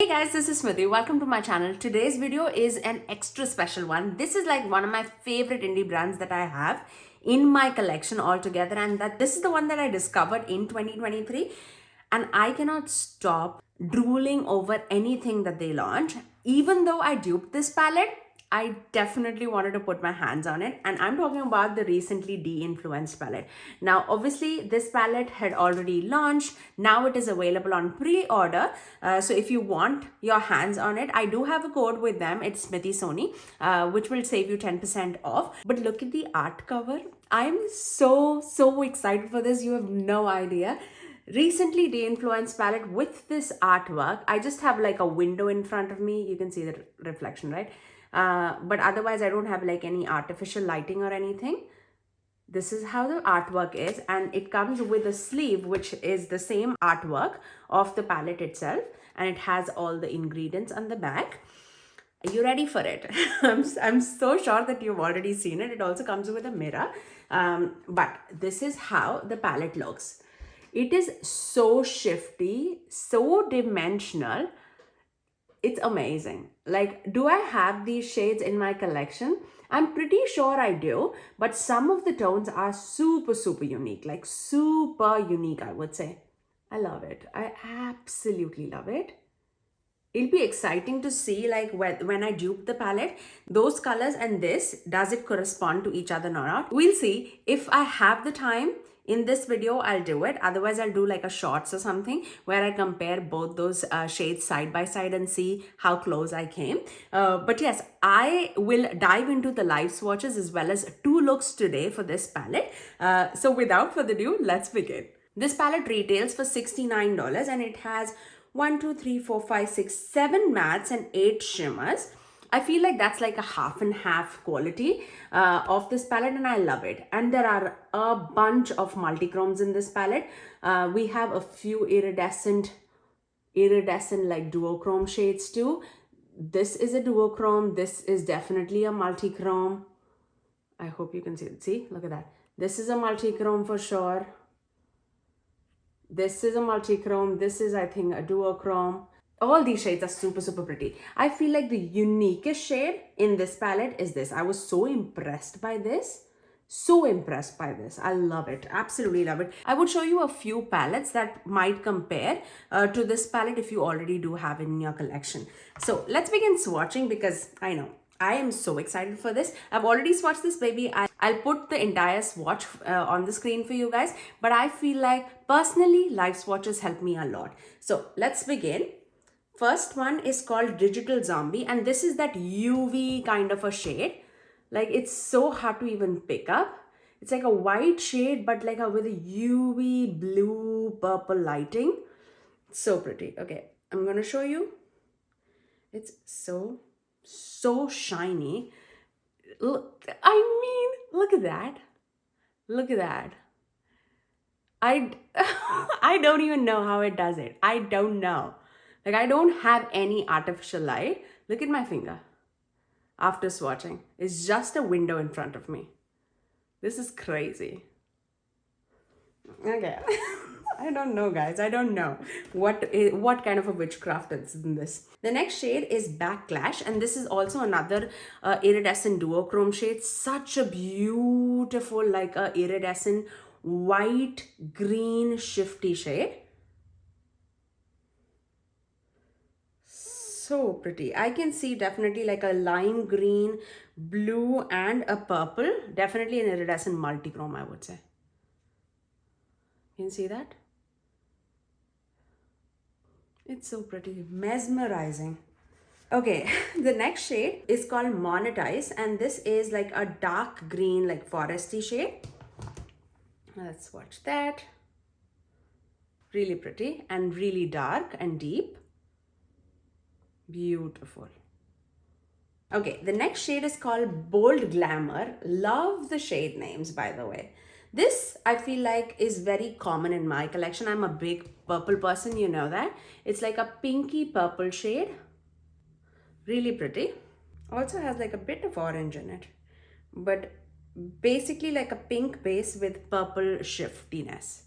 Hey guys, this is Smithy. Welcome to my channel. Today's video is an extra special one. This is like one of my favorite indie brands that I have in my collection altogether, and that this is the one that I discovered in 2023, and I cannot stop drooling over anything that they launch. Even though I duped this palette, I definitely wanted to put my hands on it, and I'm talking about the Recently Deinfluenced Palette. Now, obviously, this palette had already launched. Now it is available on pre-order. So if you want your hands on it, I do have a code with them. It's Smithy Sony, which will save you 10% off. But look at the art cover. I'm so excited for this. You have no idea. Recently Deinfluenced Palette with this artwork. I just have like a window in front of me. You can see the reflection, right? But otherwise I don't have like any artificial lighting or anything. This is how the artwork is, and it comes with a sleeve which is the same artwork of the palette itself, and it has all the ingredients on the back. Are you ready for it? I'm so sure that you've already seen it. It also comes with a mirror, but this is how the palette looks. It is so shifty, so dimensional. It's amazing. Like, do I have these shades in my collection? I'm pretty sure I do, but some of the tones are super unique, like super unique, I would say. I love it. I absolutely love it. It'll be exciting to see like when I dupe the palette, those colors and this, does it correspond to each other or not? We'll see. If I have the time in this video, I'll do it. Otherwise, I'll do like a shorts or something where I compare both those shades side by side and see how close I came. But yes, I will dive into the live swatches as well as 2 looks today for this palette. So without further ado, let's begin. This palette retails for $69 and it has 1, 2, 3, 4, 5, 6, 7 mattes and 8 shimmers. I feel like that's like a half and half quality of this palette, and I love it. And there are a bunch of multichromes in this palette. We have a few iridescent like duochrome shades too. This is a duochrome. This is definitely a multichrome. I hope you can see it. See, look at that. This is a multichrome for sure. This is a multichrome. This is, I think, a duochrome. All these shades are super pretty. I feel like the uniquest shade in this palette is this. I was so impressed by this. So impressed by this. I love it. Absolutely love it. I would show you a few palettes that might compare to this palette if you already do have it in your collection. So let's begin swatching, because I know I am so excited for this. I've already swatched this baby. I'll put the entire swatch on the screen for you guys. But I feel like personally, live swatches help me a lot. So let's begin. First one is called Digital Zombie, and this is that UV kind of a shade. Like, it's so hard to even pick up. It's like a white shade, but like with a UV blue purple lighting. So pretty. Okay, I'm gonna show you. It's so shiny. Look, I mean, look at that. Look at that. I don't even know how it does it. I don't know. Like, I don't have any artificial light. Look at my finger. After swatching, it's just a window in front of me. This is crazy. Okay. I don't know, guys. I don't know what kind of a witchcraft is in this. The next shade is Backlash, and this is also another iridescent duochrome shade. Such a beautiful, like a iridescent white green shifty shade. So pretty. I can see definitely like a lime green, blue, and a purple. Definitely an iridescent multichrome, I would say. You can see that? It's so pretty. Mesmerizing. Okay, the next shade is called Monetize, and this is like a dark green, like foresty shade. Let's watch that. Really pretty and really dark and deep. Beautiful. Okay, the next shade is called Bold Glamour. Love the shade names, by the way. This, I feel like, is very common in my collection. I'm a big purple person, you know that. It's like a pinky purple shade. Really pretty. Also has like a bit of orange in it. But basically like a pink base with purple shiftiness.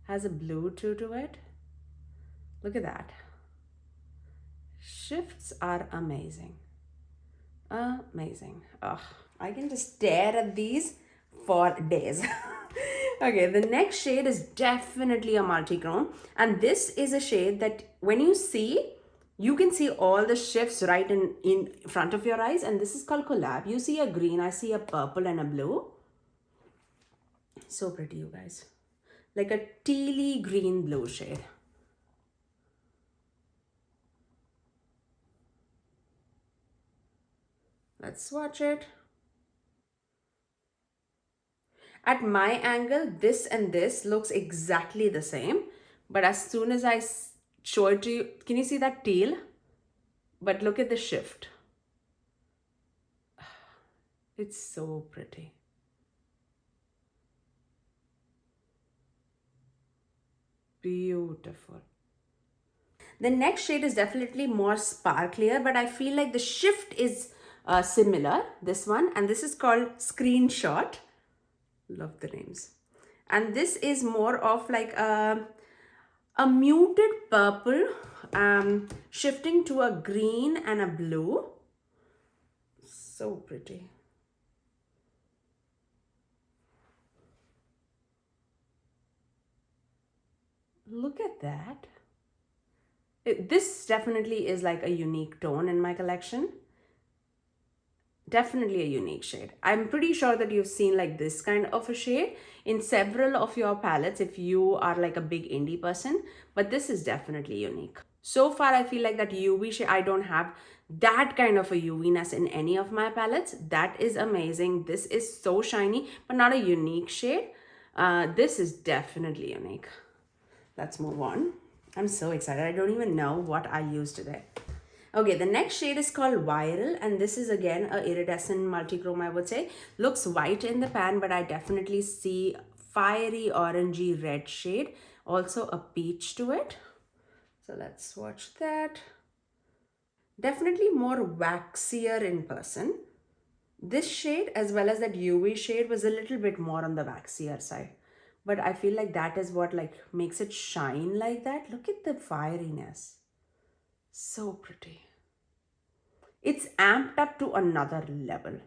Has a blue too to it. Look at that. Shifts are amazing. Amazing. Oh, I can just stare at these for days. Okay, the next shade is definitely a multi-chrome, and this is a shade that when you see, you can see all the shifts right in front of your eyes, and this is called Collab. You see a green, I see a purple and a blue. So pretty, you guys. Like a tealy green blue shade. Let's swatch it. At my angle, this and this looks exactly the same. But as soon as I show it to you, can you see that teal? But look at the shift. It's so pretty. Beautiful. The next shade is definitely more sparklier, but I feel like the shift is similar, this one. And this is called Screenshot. Love the names. And this is more of like a muted purple, shifting to a green and a blue. So pretty. Look at that. This definitely is like a unique tone in my collection. Definitely a unique shade. I'm pretty sure that you've seen like this kind of a shade in several of your palettes if you are like a big indie person, but this is definitely unique. So far, I feel like that UV shade, I don't have that kind of a UV-ness in any of my palettes. That is amazing. This is so shiny, but not a unique shade. This is definitely unique. Let's move on. I'm so excited. I don't even know what I'll use today. Okay, the next shade is called Viral, and this is again a iridescent multichrome, I would say. Looks white in the pan, but I definitely see fiery orangey red shade. Also a peach to it. So let's swatch that. Definitely more waxier in person. This shade as well as that UV shade was a little bit more on the waxier side. But I feel like that is what like makes it shine like that. Look at the fieriness. So pretty. It's amped up to another level.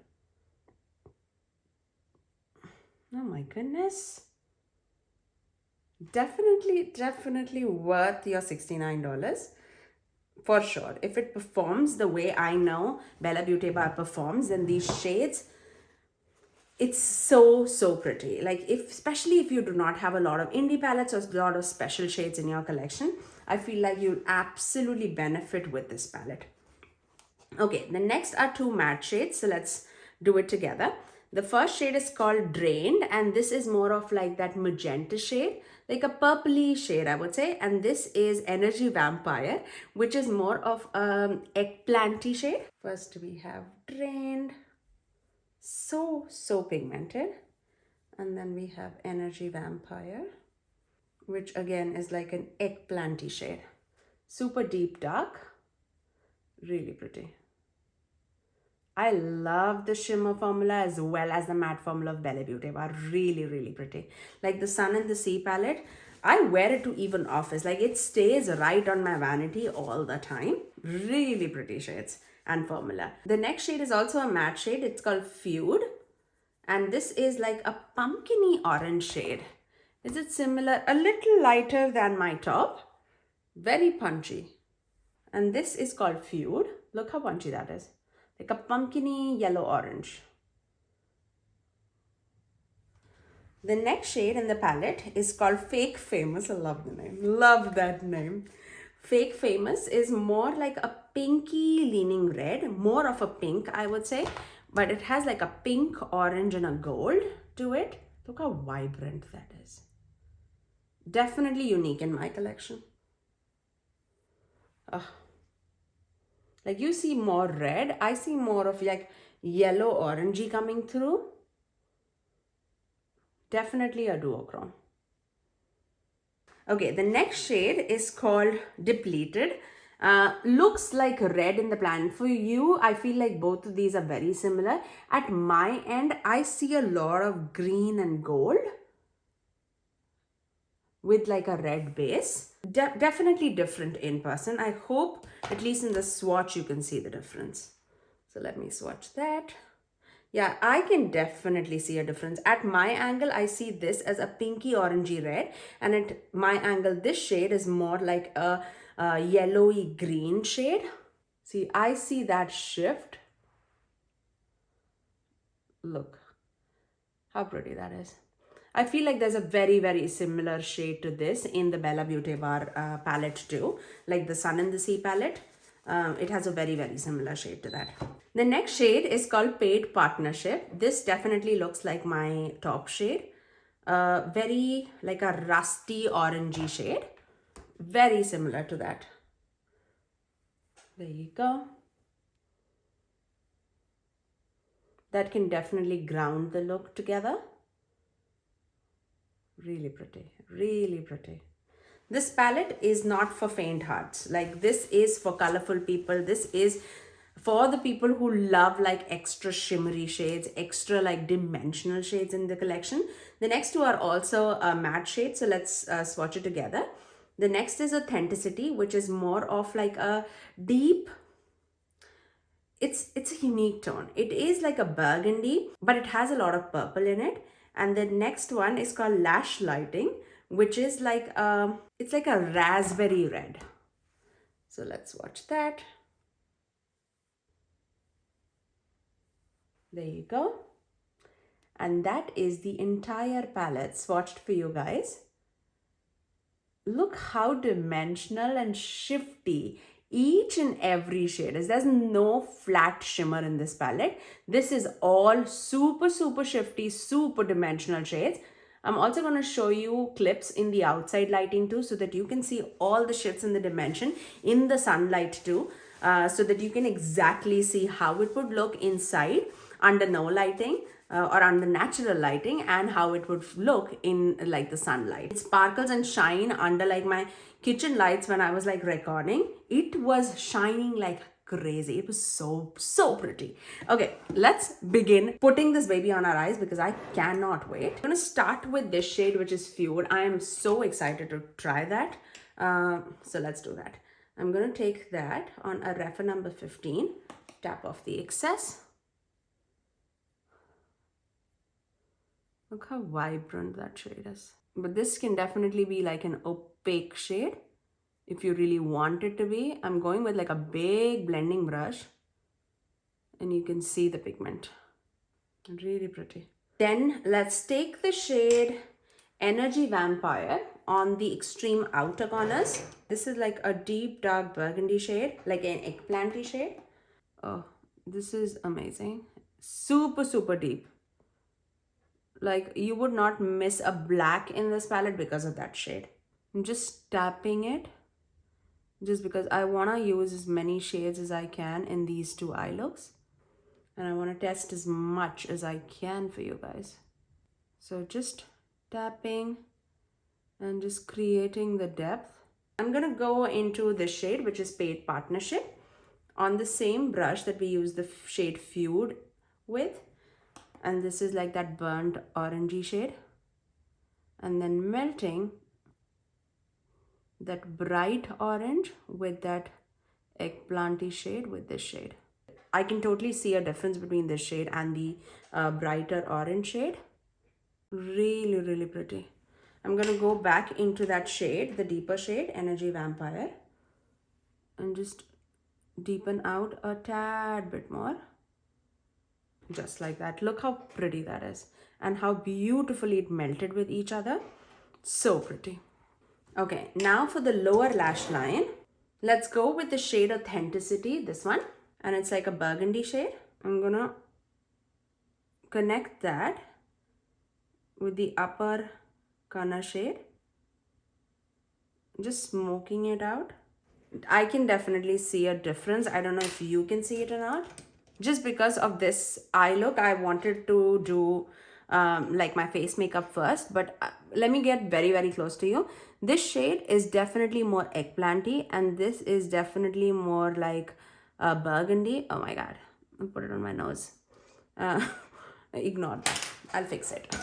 Oh my goodness. Definitely worth your $69. For sure. If it performs the way I know Bella Beaute Bar performs, then these shades, it's so pretty. Like especially if you do not have a lot of indie palettes or a lot of special shades in your collection, I feel like you'll absolutely benefit with this palette. Okay, the next are two matte shades, so let's do it together. The first shade is called Drained, and this is more of like that magenta shade, like a purpley shade, I would say. And this is Energy Vampire, which is more of eggplanty shade. First we have Drained, so pigmented. And then we have Energy Vampire, which again is like an eggplanty shade. Super deep dark, really pretty. I love the shimmer formula as well as the matte formula of Bella Beaute Bar. Really pretty. Like the Sun and the Sea palette, I wear it to even office. Like it stays right on my vanity all the time. Really pretty shades and formula. The next shade is also a matte shade. It's called Feud. And this is like a pumpkin-y orange shade. Is it similar? A little lighter than my top. Very punchy. And this is called Feud. Look how punchy that is. Like a pumpkin-y yellow-orange. The next shade in the palette is called Fake Famous. I love the name. Love that name. Fake Famous is more like a pinky leaning red. More of a pink, I would say. But it has like a pink, orange, and a gold to it. Look how vibrant that is. Definitely unique in my collection. Like you see more red, I see more of like yellow orangey coming through. Definitely a duochrome. Okay, the next shade is called Depleted. Looks like red in the plan. For you, I feel like both of these are very similar. At my end, I see a lot of green and gold with like a red base. Definitely different in person. I hope at least in the swatch you can see the difference. So let me swatch that. Yeah, I can definitely see a difference. At my angle, I see this as a pinky orangey red, and at my angle, this shade is more like a yellowy green shade. See, I see that shift. Look how pretty that is. I feel like there's a very, very similar shade to this in the Bella Beauty Bar palette too, like the Sun and the Sea palette. It has a very, very similar shade to that. The next shade is called Paid Partnership. This definitely looks like my top shade. Very like a rusty orangey shade. Very similar to that. There you go. That can definitely ground the look together. Really pretty, really pretty. This palette is not for faint hearts. Like, this is for colorful people. This is for the people who love like extra shimmery shades, extra like dimensional shades in the collection. The next two are also matte shades. So let's swatch it together. The next is Authenticity, which is more of like a deep, it's a unique tone. It is like a burgundy, but it has a lot of purple in it. And the next one is called Lash Lighting, which is like it's like a raspberry red. So let's watch that. There you go. And that is the entire palette swatched for you guys. Look how dimensional and shifty each and every shade is. There's no flat shimmer in this palette. This is all super, super shifty, super dimensional shades. I'm also going to show you clips in the outside lighting too, so that you can see all the shifts in the dimension in the sunlight too, so that you can exactly see how it would look inside under no lighting. Or under natural lighting, and how it would look in like the sunlight. It sparkles and shine under like my kitchen lights when I was like recording. It was shining like crazy. It was so pretty. Okay, let's begin putting this baby on our eyes because I cannot wait. I'm gonna start with this shade, which is Feud. I am so excited to try that. So let's do that. I'm gonna take that on a refer number 15, tap off the excess. Look how vibrant that shade is. But this can definitely be like an opaque shade if you really want it to be. I'm going with like a big blending brush and you can see the pigment. Really pretty. Then let's take the shade Energy Vampire on the extreme outer corners. This is like a deep dark burgundy shade, like an eggplanty shade. Oh, this is amazing. Super, super deep. Like, you would not miss a black in this palette because of that shade. I'm just tapping it just because I want to use as many shades as I can in these two eye looks, and I want to test as much as I can for you guys. So just tapping and just creating the depth. I'm gonna go into this shade, which is Paid Partnership, on the same brush that we use the shade Feud with. And this is like that burnt orangey shade, and then melting that bright orange with that eggplanty shade with this shade. I can totally see a difference between this shade and the brighter orange shade. Really, really pretty. I'm gonna go back into that shade, the deeper shade, Energy Vampire, and just deepen out a tad bit more. Just like that. Look how pretty that is and how beautifully it melted with each other. So pretty. Okay, now for the lower lash line, let's go with the shade Authenticity, this one, and it's like a burgundy shade. I'm gonna connect that with the upper corner shade, just smoking it out. I can definitely see a difference. I don't know if you can see it or not. Just because of this eye look, I wanted to do like my face makeup first, but let me get very, very close to you. This shade is definitely more eggplanty, and this is definitely more like burgundy. Oh my god, I'll put it on my nose. Ignore that. I'll fix it.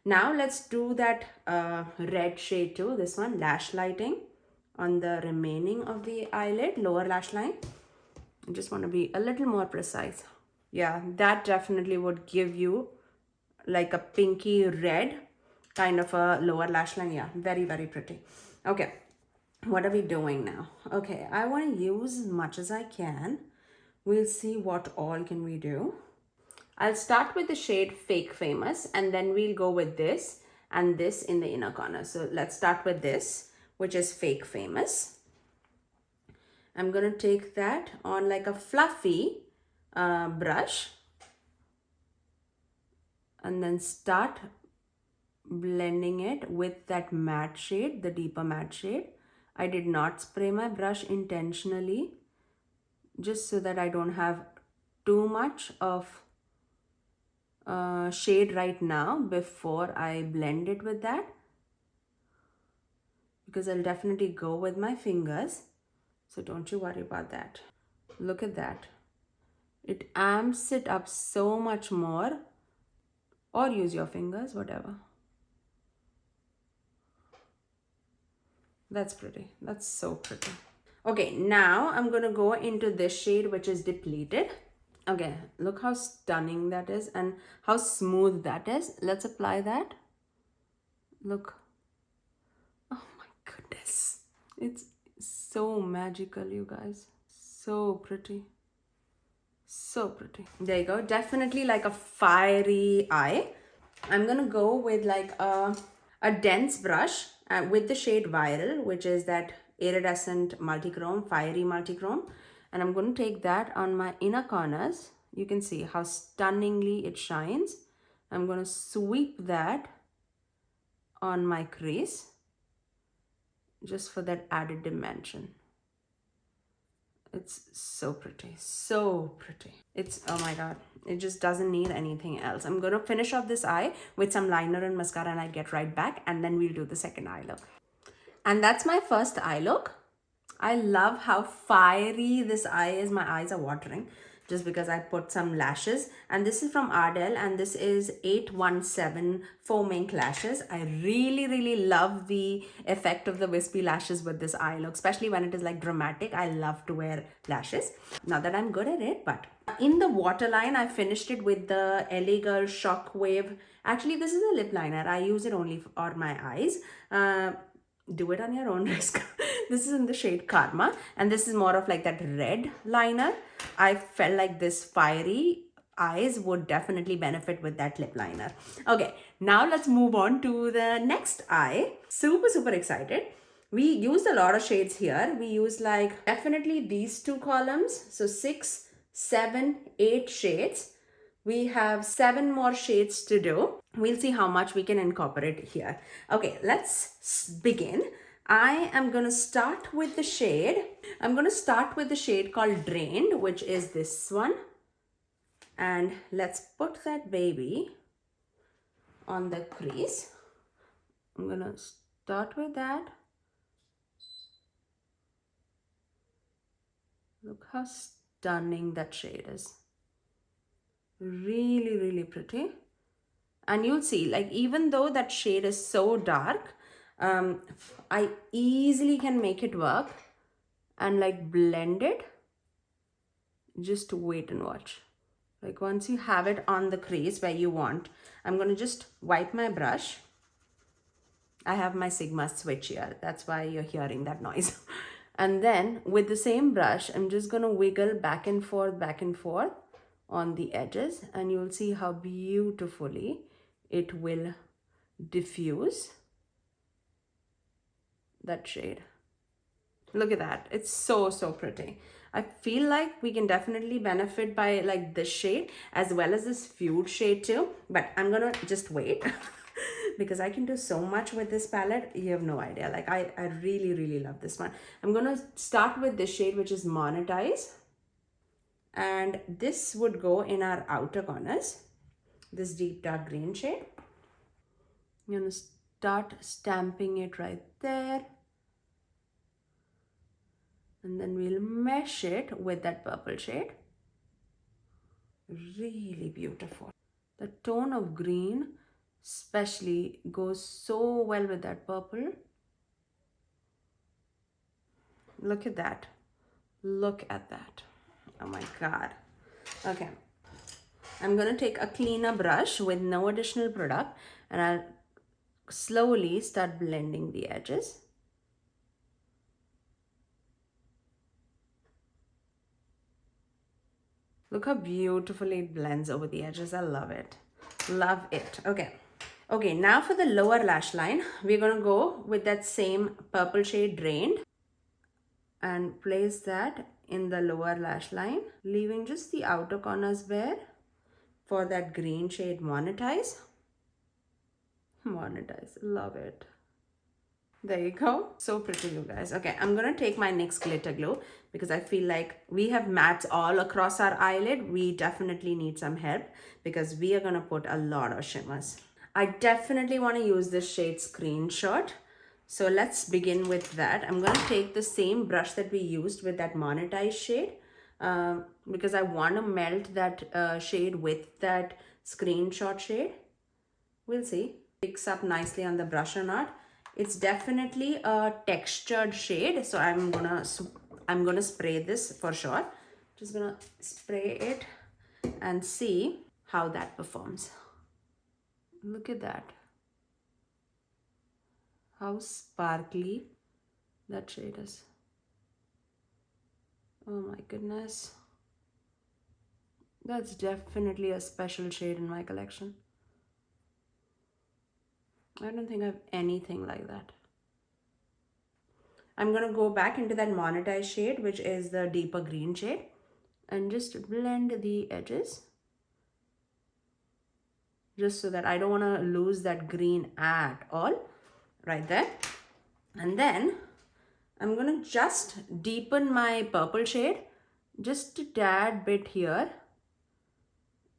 Now let's do that red shade too, this one, lash lighting on the remaining of the eyelid, lower lash line. I just want to be a little more precise. Yeah, that definitely would give you like a pinky red kind of a lower lash line. Yeah, very, very pretty. Okay, what are we doing now? Okay, I want to use as much as I can. We'll see what all can we do. I'll start with the shade Fake Famous, and then we'll go with this and this in the inner corner. So let's start with this, which is Fake Famous. I'm going to take that on like a fluffy brush and then start blending it with that matte shade, the deeper matte shade. I did not spray my brush intentionally, just so that I don't have too much of shade right now before I blend it with that, because I'll definitely go with my fingers, so don't you worry about that. Look at that. It amps it up so much more, or use your fingers, whatever. That's pretty. That's so pretty. Okay, now I'm gonna go into this shade, which is Depleted. Okay, look how stunning that is and how smooth that is. Let's apply that. Look. Oh my goodness. It's so magical, you guys. So pretty. So pretty. There you go. Definitely like a fiery eye. I'm gonna go with like a dense brush with the shade Viral, which is that iridescent multichrome, fiery multichrome. And I'm going to take that on my inner corners. You can see how stunningly it shines. I'm going to sweep that on my crease just for that added dimension. It's so pretty, so pretty. It's, oh my god, it just doesn't need anything else. I'm going to finish off this eye with some liner and mascara, and I'll get right back, and then we'll do the second eye look. And that's my first eye look. I love how fiery this eye is. My eyes are watering just because I put some lashes, and this is from Ardell, and this is 817 Foam Ink Lashes. I really love the effect of the wispy lashes with this eye look, especially when it is like dramatic. I love to wear lashes. Not that I'm good at it, but in the waterline, I finished it with the LA Girl Shockwave. Actually, this is a lip liner. I use it only for my eyes. Do it on your own risk. This is in the shade Karma, and this is more of like that red liner. I felt like this fiery eyes would definitely benefit with that lip liner. Okay, now let's move on to the next eye. Super excited. We used a lot of shades here. We used like definitely these two columns. So 6, 7, 8 shades. We have 7 more shades to do. We'll see how much we can incorporate here. Okay, let's begin. I am going to start with the shade. I'm going to start with the shade called Drained, which is this one. And let's put that baby on the crease. I'm going to start with that. Look how stunning that shade is. Really pretty. And you'll see, like, even though that shade is so dark, I easily can make it work and like blend it. Just wait and watch. Like, once you have it on the crease where you want, I'm going to just wipe my brush. I have my Sigma switch here. That's why you're hearing that noise. And then with the same brush, I'm just going to wiggle back and forth on the edges, and you'll see how beautifully it will diffuse that shade. Look at that. It's so pretty. I feel like we can definitely benefit by like this shade as well as this Feud shade too, but I'm gonna just wait because I can do so much with this palette. You have no idea. Like, I really love this one. I'm gonna start with this shade, which is Monetize, and this would go in our outer corners, this deep dark green shade. I'm gonna start stamping it right there, and then we'll mesh it with that purple shade. Really beautiful. The tone of green especially goes so well with that purple. Look at that. Look at that. Oh my God. Okay. I'm going to take a cleaner brush with no additional product and I'll slowly start blending the edges. Look how beautifully it blends over the edges. I love it. Love it. Okay. Okay, now for the lower lash line, we're going to go with that same purple shade drained and place that in the lower lash line, leaving just the outer corners bare for that green shade Monetize. Monetize. Love it. There you go. So pretty, you guys. Okay, I'm going to take my NYX Glitter Glue because I feel like we have mattes all across our eyelid. We definitely need some help because we are going to put a lot of shimmers. I definitely want to use this shade Screenshot. So let's begin with that. I'm going to take the same brush that we used with that Monetize shade because I want to melt that shade with that Screenshot shade. We'll see. Picks up nicely on the brush or not. It's definitely a textured shade, so I'm gonna spray this for sure. Just gonna spray it and see how that performs. Look at that. How sparkly that shade is. Oh my goodness. That's definitely a special shade in my collection. I don't think I have anything like that. I'm going to go back into that Monetize shade, which is the deeper green shade, and just blend the edges. Just so that I don't want to lose that green at all. Right there. And then I'm going to just deepen my purple shade just a tad bit here.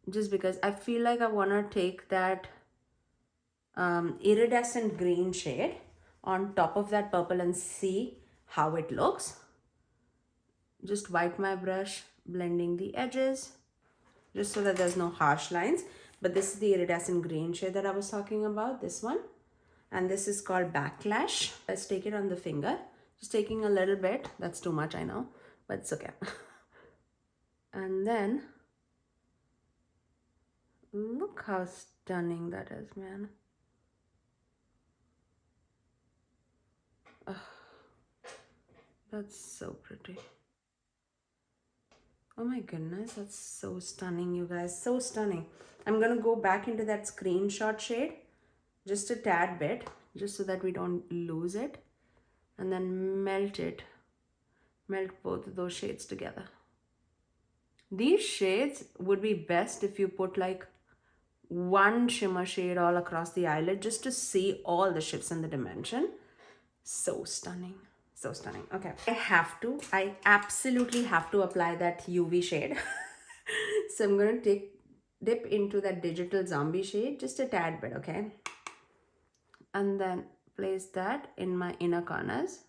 Just because I feel like I want to take that iridescent green shade on top of that purple and see how it looks. Just wipe my brush, blending the edges, just so that there's no harsh lines. But this is the iridescent green shade that I was talking about, this one. And this is called Backlash. Let's take it on the finger. Just taking a little bit. That's too much, I know, but it's okay. And then, look how stunning that is, man. Oh, that's so pretty. Oh my goodness, that's so stunning, you guys. So stunning. I'm going to go back into that Screenshot shade just a tad bit, just so that we don't lose it. And then melt it. Melt both of those shades together. These shades would be best if you put like one shimmer shade all across the eyelid just to see all the shifts in the dimension. So stunning. So stunning. Okay, I absolutely have to apply that UV shade. So I'm going to dip into that Digital Zombie shade just a tad bit, okay? And then place that in my inner corners.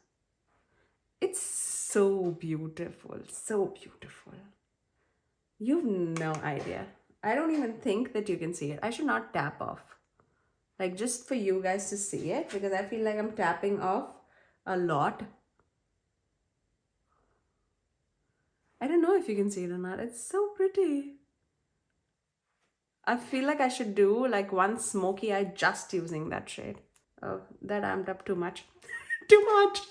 It's so beautiful, so beautiful. You've no idea. I don't even think that you can see it. I should not tap off. Like just for you guys to see it, because I feel like I'm tapping off a lot. I don't know if you can see it or not. It's so pretty. I feel like I should do like one smoky eye just using that shade. Oh, that amped up too much. Too much.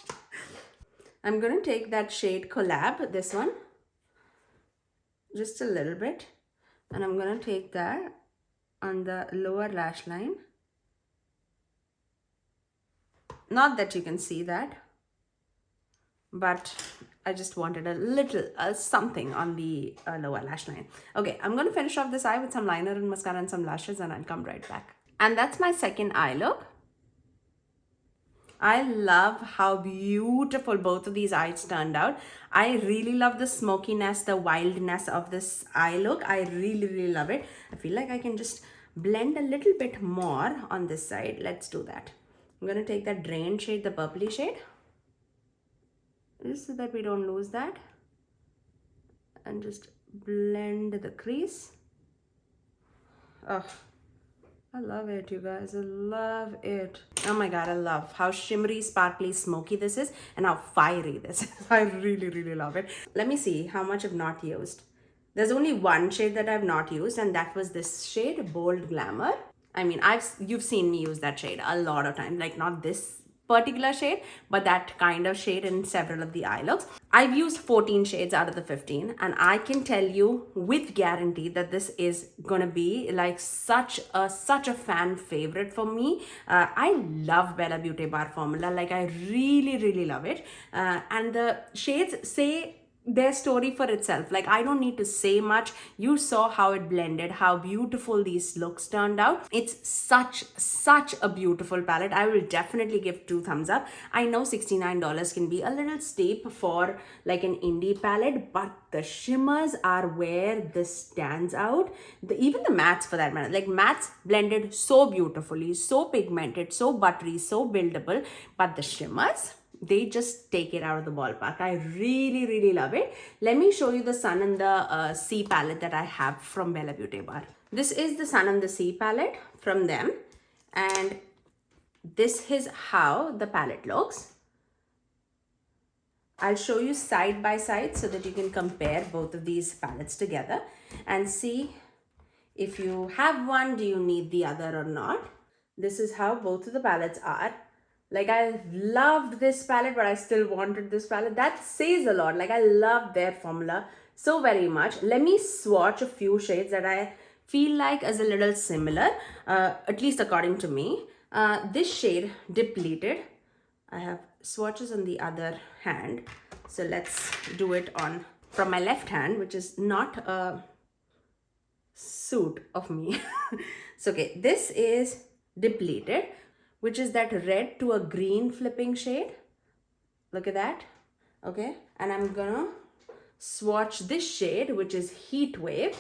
I'm going to take that shade Collab, this one, just a little bit. And I'm going to take that on the lower lash line. Not that you can see that, but I just wanted a little something on the lower lash line. Okay, I'm going to finish off this eye with some liner and mascara and some lashes, and I'll come right back. And that's my second eye look. I love how beautiful both of these eyes turned out. I really love the smokiness, the wildness of this eye look. I really, really love it. I feel like I can just blend a little bit more on this side. Let's do that. I'm going to take that drain shade, the purpley shade, just so that we don't lose that. And just blend the crease. Oh, I love it, you guys. I love it. Oh my god, I love how shimmery, sparkly, smoky this is and how fiery this is. I really, really love it. Let me see how much I've not used. There's only one shade that I've not used, and that was this shade, Bold Glamour. I mean, you've seen me use that shade a lot of times, like not this particular shade, but that kind of shade in several of the eye looks. I've used 14 shades out of the 15, and I can tell you with guarantee that this is gonna be like such a fan favorite for me. I love Bella Beauty bar formula, like I really love it, and the shades say their story for itself. Like I don't need to say much. You saw how it blended, how beautiful these looks turned out. It's such a beautiful palette. I will definitely give 2 thumbs up. I know $69 can be a little steep for like an indie palette, but the shimmers are where this stands out. Even the mattes for that matter, like mattes blended so beautifully, so pigmented, so buttery, so buildable, but the shimmers, they just take it out of the ballpark. I really love it. Let me show you the Sun and the Sea palette that I have from Bella Beauty Bar. This is the Sun and the Sea palette from them, and this is how the palette looks. I'll show you side by side so that you can compare both of these palettes together and see if you have one, do you need the other or not. This is how both of the palettes are. Like I loved this palette, but I still wanted this palette. That says a lot. Like I love their formula so very much. Let me swatch a few shades that I feel like is a little similar, at least according to me. This shade, Depleted, I have swatches on the other hand. So let's do it on from my left hand, which is not a suit of me. So okay, this is Depleted, which is that red to a green flipping shade. Look at that. Okay, and I'm gonna swatch this shade, which is Heat Wave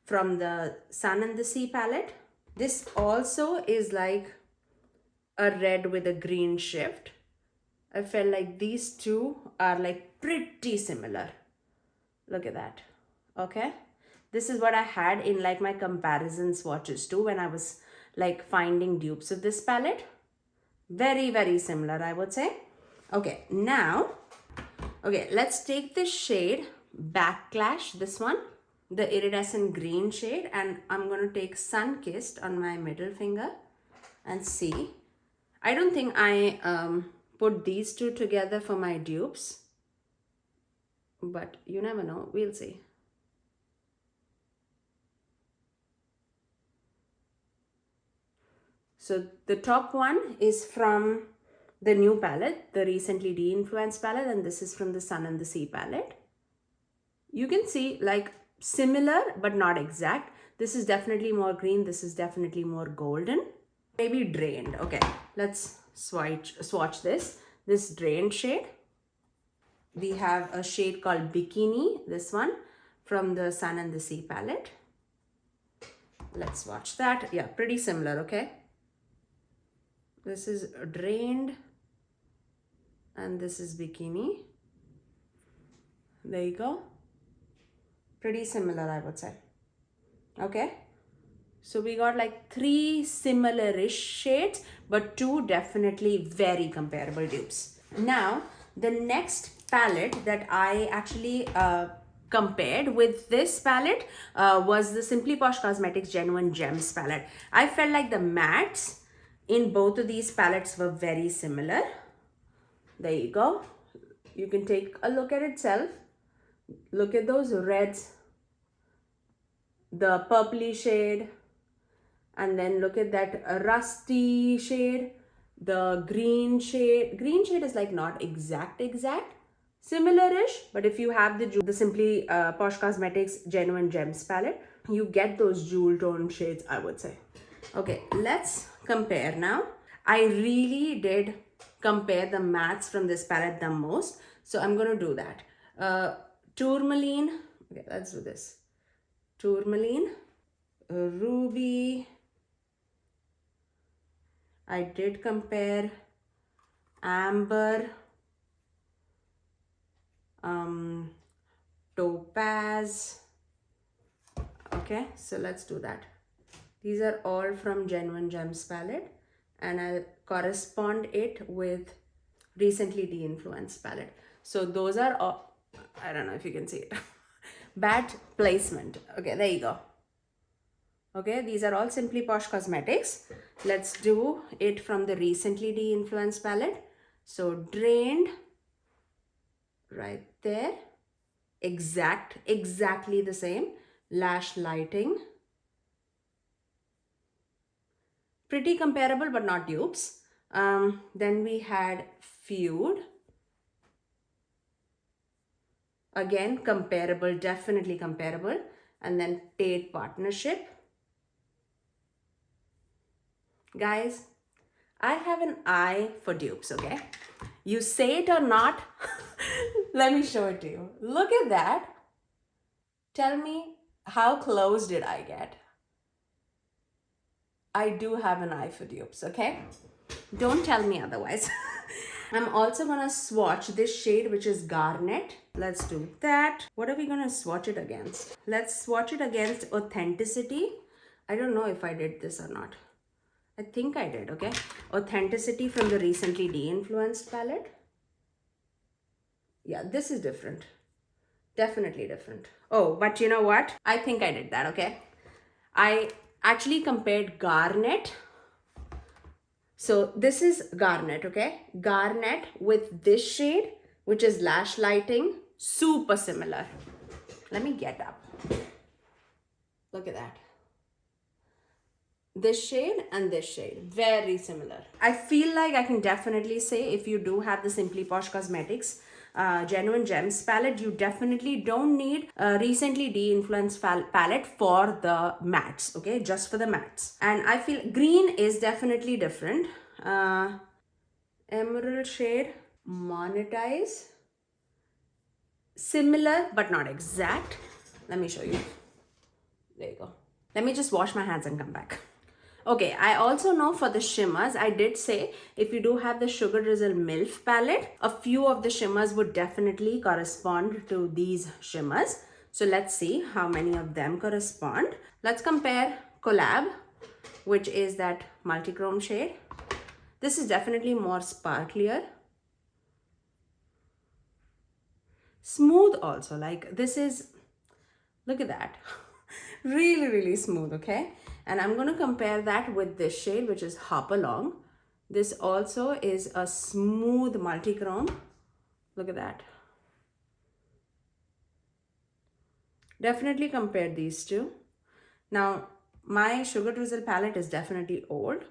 from the Sun and the Sea palette. This also is like a red with a green shift. I felt like these two are like pretty similar. Look at that. Okay, this is what I had in like my comparison swatches too when I was like finding dupes of this palette. Very similar, I would say. Okay, now, okay, let's take this shade Backlash, this one, the iridescent green shade, and I'm going to take Sun-Kissed on my middle finger and see. I don't think I put these two together for my dupes, but you never know. We'll see. So the top one is from the new palette, the Recently Deinfluenced Palette, and this is from the Sun and the Sea palette. You can see like similar but not exact. This is definitely more green, this is definitely more golden, maybe drained. Okay, let's swatch this drained shade. We have a shade called Bikini, this one from the Sun and the Sea palette. Let's swatch that. Yeah, pretty similar. Okay, this is drained and this is Bikini. There you go. Pretty similar, I would say. Okay, so we got like 3 similar-ish shades, but 2 definitely very comparable dupes. Now, the next palette that I actually compared with this palette was the Simply Posh Cosmetics Genuine Gems palette. I felt like the mattes in both of these palettes were very similar. There you go. You can take a look at itself. Look at those reds, the purpley shade, and then look at that rusty shade, the green shade. Green shade is like not exact, similar-ish, but if you have the Simply Posh Cosmetics Genuine Gems palette, you get those jewel tone shades, I would say. Okay, let's compare now. I really did compare the mattes from this palette the most, so I'm going to do that. Tourmaline, okay, let's do this. Tourmaline, Ruby. I did compare Amber, Topaz. Okay, so let's do that. These are all from Genuine Gems palette, and I'll correspond it with Recently Deinfluenced palette. So those are all, I don't know if you can see it. Bad placement. Okay, there you go. Okay, these are all Simply Posh Cosmetics. Let's do it from the Recently Deinfluenced palette. So drained, right there. Exactly the same. Lash lighting. Pretty comparable but not dupes. Then we had Feud. Again, comparable, definitely comparable. And then Paid Partnership. Guys, I have an eye for dupes, okay? You say it or not, let me show it to you. Look at that. Tell me, how close did I get? I do have an eye for dupes, okay? Don't tell me otherwise. I'm also gonna swatch this shade, which is Garnet. Let's do that. What are we gonna swatch it against? Let's swatch it against Authenticity. I don't know if I did this or not. I think I did, okay? Authenticity from the Recently Deinfluenced palette. Yeah, this is different. Definitely different. Oh, but you know what? I think I did that, okay? I actually compared Garnet. So this is Garnet, okay? Garnet with this shade, which is Lash Lighting. Super similar. Let me get up. Look at that. This shade and this shade, very similar. I feel like I can definitely say, if you do have the Simply Posh Cosmetics Genuine Gems palette, you definitely don't need a Recently Deinfluenced palette for the mattes, okay? Just for the mattes. And I feel green is definitely different. Emerald shade, Monetize. Similar but not exact. Let me show you. There you go. Let me just wash my hands and come back. Okay, I also know for the shimmers, I did say if you do have the Sugar Drizzle MILF palette, a few of the shimmers would definitely correspond to these shimmers. So let's see how many of them correspond. Let's compare Collab, which is that multi-chrome shade. This is definitely more sparklier. Smooth also, like this is, look at that. Really smooth, okay? And I'm going to compare that with this shade, which is Hop Along. This also is a smooth multi-chrome. Look at that. Definitely compare these two. Now, my Sugar Drizzle palette is definitely old,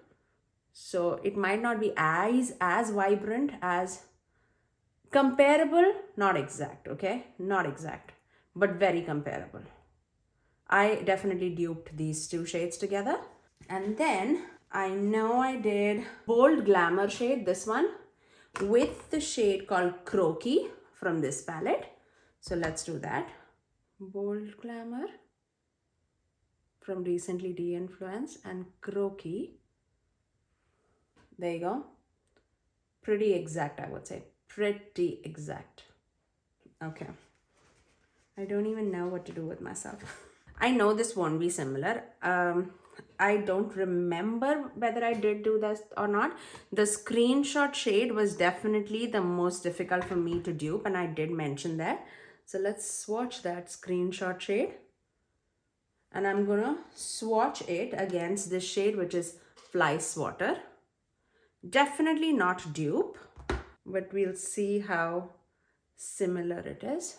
so it might not be as vibrant as comparable, not exact, okay? Not exact, but very comparable. I definitely duped these two shades together. And then I know I did Bold Glamour shade, this one, with the shade called Croaky from this palette. So let's do that. Bold Glamour from Recently Deinfluenced and Croaky. There you go. Pretty exact, I would say. Pretty exact. Okay. I don't even know what to do with myself. I know this won't be similar. I don't remember whether I did do this or not. The screenshot shade was definitely the most difficult for me to dupe, and I did mention that. So let's swatch that screenshot shade. And I'm gonna swatch it against this shade, which is Fly Swatter. Definitely not dupe, but we'll see how similar it is.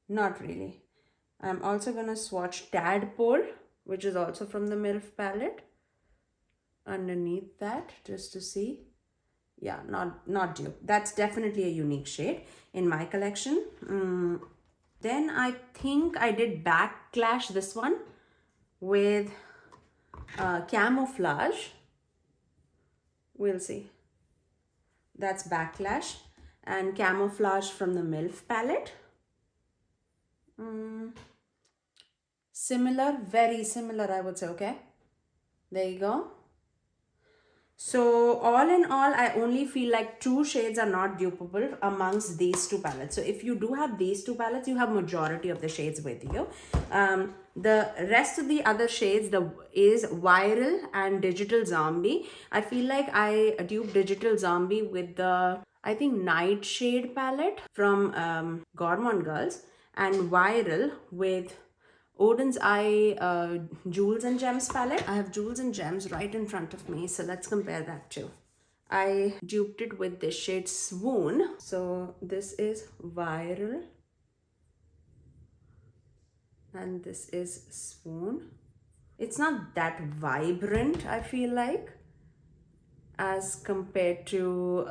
Not really. I'm also gonna swatch Tadpole, which is also from the MILF palette, underneath that, just to see. Yeah, not dupe. That's definitely a unique shade in my collection. Then I think I did Backlash this one with Camouflage. We'll see. That's Backlash and Camouflage from the MILF palette. Similar, very similar, I would say, okay? There you go. So all in all, I only feel like 2 shades are not dupable amongst these 2 palettes. So if you do have these 2 palettes, you have majority of the shades with you. The rest of the other shades is Viral and Digital Zombie. I feel like I duped Digital Zombie with the, I think, Nightshade palette from Gourmand Girls, and Viral with Odin's Eye Jewels and Gems palette. I have Jewels and Gems right in front of me, so let's compare that too. I duped it with this shade Swoon. So this is Viral and this is Swoon. It's not that vibrant, I feel like, as compared to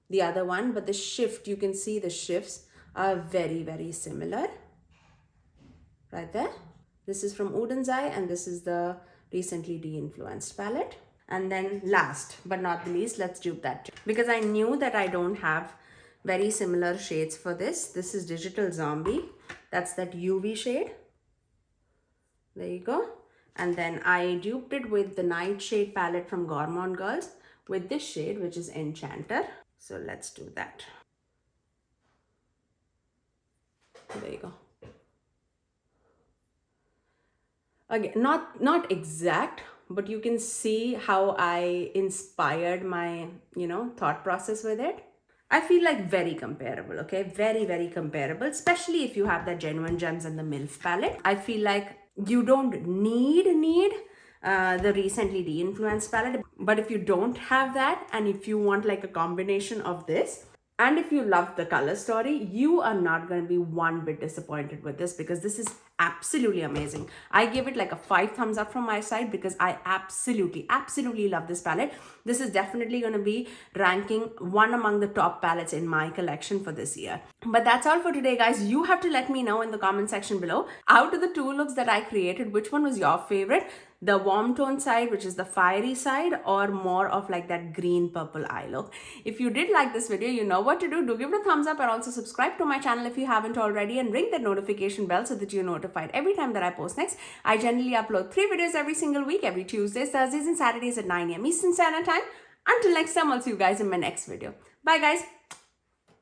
the other one, but the shift, you can see the shifts are very, very similar. Right there. This is from Odin's Eye and this is the Recently Deinfluenced palette. And then last but not the least, let's dupe that too. Because I knew that I don't have very similar shades for this. This is Digital Zombie. That's that UV shade. There you go. And then I duped it with the Nightshade palette from Gourmand Girls with this shade, which is Enchanter. So let's do that. There you go. Again, not exact, but you can see how I inspired my, thought process with it. I feel like very comparable, okay? Very, very comparable, especially if you have the Genuine Gems and the MILF palette. I feel like you don't need the Recently Deinfluenced palette, but if you don't have that and if you want like a combination of this, and if you love the color story, you are not going to be one bit disappointed with this, because this is absolutely amazing. I give it like a 5 thumbs up from my side because I absolutely love this palette. This is definitely going to be ranking one among the top palettes in my collection for this year. But that's all for today, guys. You have to let me know in the comment section below, out of the 2 looks that I created, which one was your favorite? The warm tone side, which is the fiery side, or more of like that green purple eye look. If you did like this video, you know what to do. Do give it a thumbs up and also subscribe to my channel if you haven't already, and ring that notification bell so that you're notified every time that I post next. I generally upload 3 videos every single week, every Tuesdays, Thursdays and Saturdays at 9 AM Eastern Standard Time. Until next time, I'll see you guys in my next video. Bye guys.